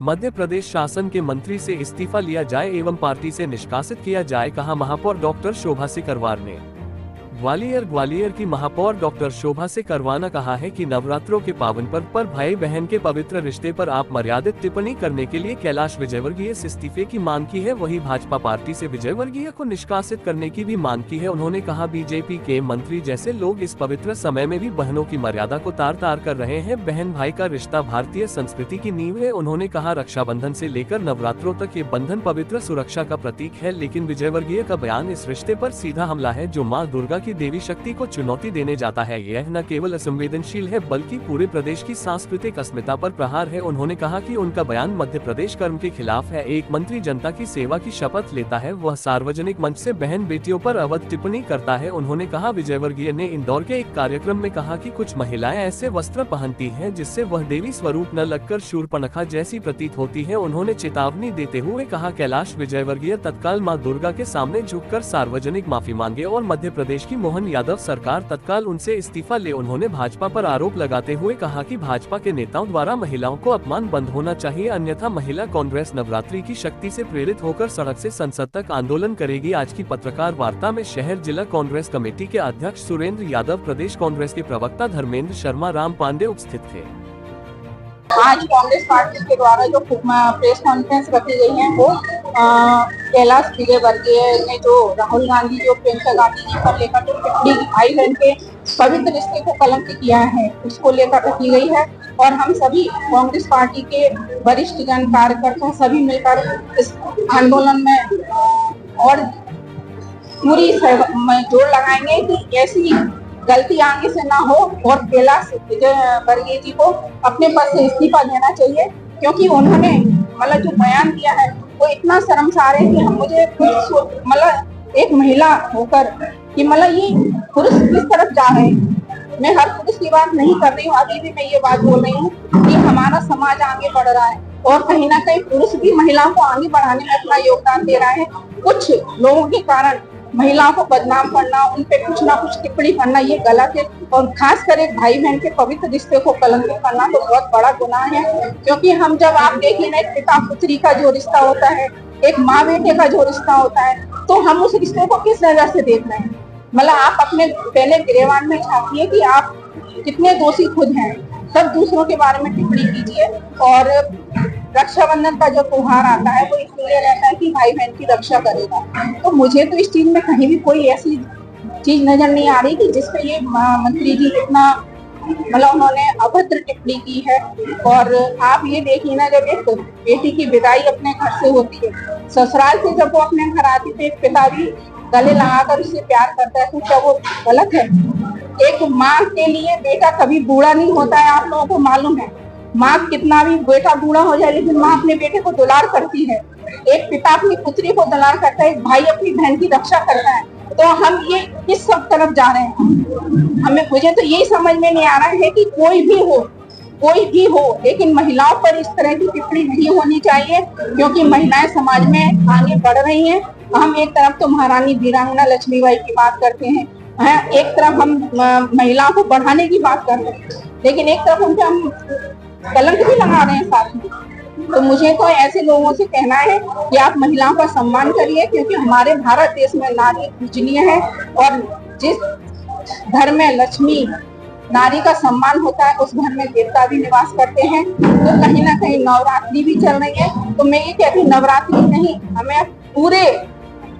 मध्य प्रदेश शासन के मंत्री से इस्तीफा लिया जाए एवं पार्टी से निष्कासित किया जाए, कहा महापौर डॉक्टर शोभा सिकरवार ने। ग्वालियर की महापौर डॉक्टर शोभा सिकरवार ने कहा है कि नवरात्रों के पावन पर्व पर भाई बहन के पवित्र रिश्ते पर आप मर्यादित टिप्पणी करने के लिए कैलाश विजयवर्गीय से इस्तीफे की मांग की है। वहीं भाजपा पार्टी से विजयवर्गीय को निष्कासित करने की भी मांग की है। उन्होंने कहा, बीजेपी के मंत्री जैसे लोग इस पवित्र समय में भी बहनों की मर्यादा को तार तार कर रहे हैं। बहन भाई का रिश्ता भारतीय संस्कृति की नींव है। उन्होंने कहा, रक्षाबंधन से लेकर नवरात्रों तक ये बंधन पवित्र सुरक्षा का प्रतीक है, लेकिन विजयवर्गीय का बयान इस रिश्ते पर सीधा हमला है जो माँ दुर्गा की देवी शक्ति को चुनौती देने जाता है। यह न केवल असंवेदनशील है बल्कि पूरे प्रदेश की सांस्कृतिक अस्मिता पर प्रहार है। उन्होंने कहा कि उनका बयान मध्य प्रदेश कर्म के खिलाफ है। एक मंत्री जनता की सेवा की शपथ लेता है, वह सार्वजनिक मंच से बहन बेटियों पर अवध टिप्पणी करता है। उन्होंने कहा, विजयवर्गीय ने इंदौर के एक कार्यक्रम में कहा कि कुछ महिलाएं ऐसे वस्त्र पहनती हैं जिससे वह देवी स्वरूप न लगकर शूर्पणखा जैसी प्रतीत होती है। उन्होंने चेतावनी देते हुए कहा, कैलाश विजयवर्गीय तत्काल मां दुर्गा के सामने झुककर सार्वजनिक माफी मांगे और मध्य प्रदेश की मोहन यादव सरकार तत्काल उनसे इस्तीफा ले। उन्होंने भाजपा पर आरोप लगाते हुए कहा कि भाजपा के नेताओं द्वारा महिलाओं को अपमान बंद होना चाहिए, अन्यथा महिला कांग्रेस नवरात्रि की शक्ति से प्रेरित होकर सड़क से संसद तक आंदोलन करेगी। आज की पत्रकार वार्ता में शहर जिला कांग्रेस कमेटी के अध्यक्ष सुरेंद्र यादव, प्रदेश कांग्रेस के प्रवक्ता धर्मेंद्र शर्मा, राम पांडे उपस्थित थे। आज कांग्रेस पार्टी के द्वारा जो प्रेस कॉन्फ्रेंस रखी गई है वो कैलाश विजयवर्गीय ने जो राहुल गांधी जो प्रियंका गांधी जी पर लेकर जो टिप्पणी भाई बहन के पवित्र रिश्ते को कलंक किया है उसको लेकर रखी गई है। और हम सभी कांग्रेस पार्टी के वरिष्ठ जन कार्यकर्ता सभी मिलकर इस आंदोलन में और पूरी जोर लगाएंगे कि ऐसी गलती आगे से ना हो और कैलाश विजयवर्गीय जी को अपने पद से इस्तीफा देना चाहिए, क्योंकि उन्होंने मतलब जो बयान दिया है वो इतना शर्मसार है कि हम मुझे मतलब एक महिला होकर कि मतलब ये पुरुष किस तरफ जा रहे हैं। मैं हर पुरुष की बात नहीं कर रही हूँ, अभी भी मैं ये बात बोल रही हूँ कि हमारा समाज आगे बढ़ रहा है और कहीं ना कहीं पुरुष भी महिलाओं को आगे बढ़ाने में अपना योगदान दे रहा है। कुछ लोगों के कारण महिलाओं को बदनाम करना, उन पे कुछ ना कुछ टिप्पणी करना ये गलत है और खासकर एक भाई बहन के पवित्र रिश्ते को कलंकित करना तो बहुत बड़ा गुनाह है। क्योंकि हम जब आप देखिए ना, एक पिता पुत्री का जो रिश्ता होता है, एक माँ बेटे का जो रिश्ता होता है, तो हम उस रिश्ते को किस नजर से देख रहे हैं। मतलब आप अपने पहले गिरेबान में झांकिए कि आप कितने दोषी खुद हैं, तब दूसरों के बारे में टिप्पणी कीजिए। और रक्षाबंधन का जो त्योहार आता है वो इसलिए रहता है कि भाई बहन की रक्षा करेगा। तो मुझे तो इस चीज में कहीं भी कोई ऐसी चीज नजर नहीं आ रही कि जिसपे ये मंत्री जी इतना मतलब उन्होंने अभद्र टिप्पणी की है। और आप ये देखिए ना, जब एक बेटी की विदाई अपने घर से होती है, ससुराल से जब वो अपने घर आती है, एक पिता भी गले लगाकर उससे प्यार करता है, तो क्या वो गलत है? एक माँ के लिए बेटा कभी बूढ़ा नहीं होता है, आप लोगों को मालूम है। माँ कितना भी बेटा बूढ़ा हो जाए लेकिन माँ अपने बेटे को दुलार करती है, एक पिता अपनी पुत्री को दुलार करता है, एक भाई अपनी बहन की रक्षा करता है। तो हम ये किस सब तरफ जा रहे हैं? मुझे तो यही समझ में नहीं आ रहा है कि कोई भी हो लेकिन महिलाओं पर इस तरह की टिप्पणी नहीं होनी चाहिए, क्योंकि महिलाएं समाज में आगे बढ़ रही हैं। हम एक तरफ तो महारानी वीरांगना लक्ष्मीबाई की बात करते हैं, एक तरफ हम महिलाओं को बढ़ाने की बात कर रहे हैं, लेकिन एक तरफ उनके हम कलंक भी लगा रहे हैं साथ में। तो मुझे तो ऐसे लोगों से कहना है कि आप महिलाओं का सम्मान करिए, क्योंकि हमारे भारत देश में नारी पूजनीय है और जिस घर में लक्ष्मी नारी का सम्मान होता है उस घर में देवता भी निवास करते हैं। तो कहीं ना कहीं नवरात्रि भी चल रही है, तो मैं ये कहती हूँ नवरात्रि नहीं, हमें पूरे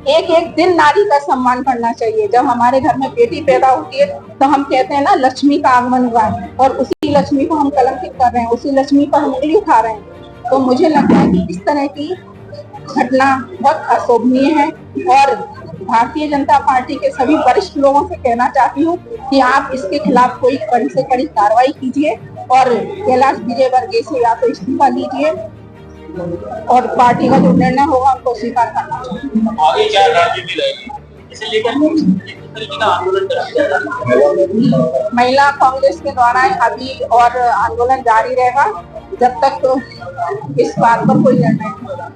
एक एक दिन नारी का सम्मान करना चाहिए। जब हमारे घर में बेटी पैदा होती है तो हम कहते हैं ना, लक्ष्मी का आगमन हुआ है, और उसी लक्ष्मी को हम कलंकित कर रहे हैं, उसी लक्ष्मी पर हम उंगली उठा रहे हैं। तो मुझे लगता है कि इस तरह की घटना बहुत अशोभनीय है और भारतीय जनता पार्टी के सभी वरिष्ठ लोगों से कहना चाहती हूँ कि आप इसके खिलाफ कोई कड़ी से कड़ी कार्रवाई कीजिए और कैलाश विजयवर्गीय से या तो इस्तीफा लीजिए और पार्टी का जो निर्णय होगा उनको स्वीकार करना चाहिए। आगे क्या रणनीति रहेगी इसे लेकर आंदोलन महिला कांग्रेस के द्वारा अभी और आंदोलन जारी रहेगा जब तक तो इस बात पर कोई निर्णय नहीं होगा।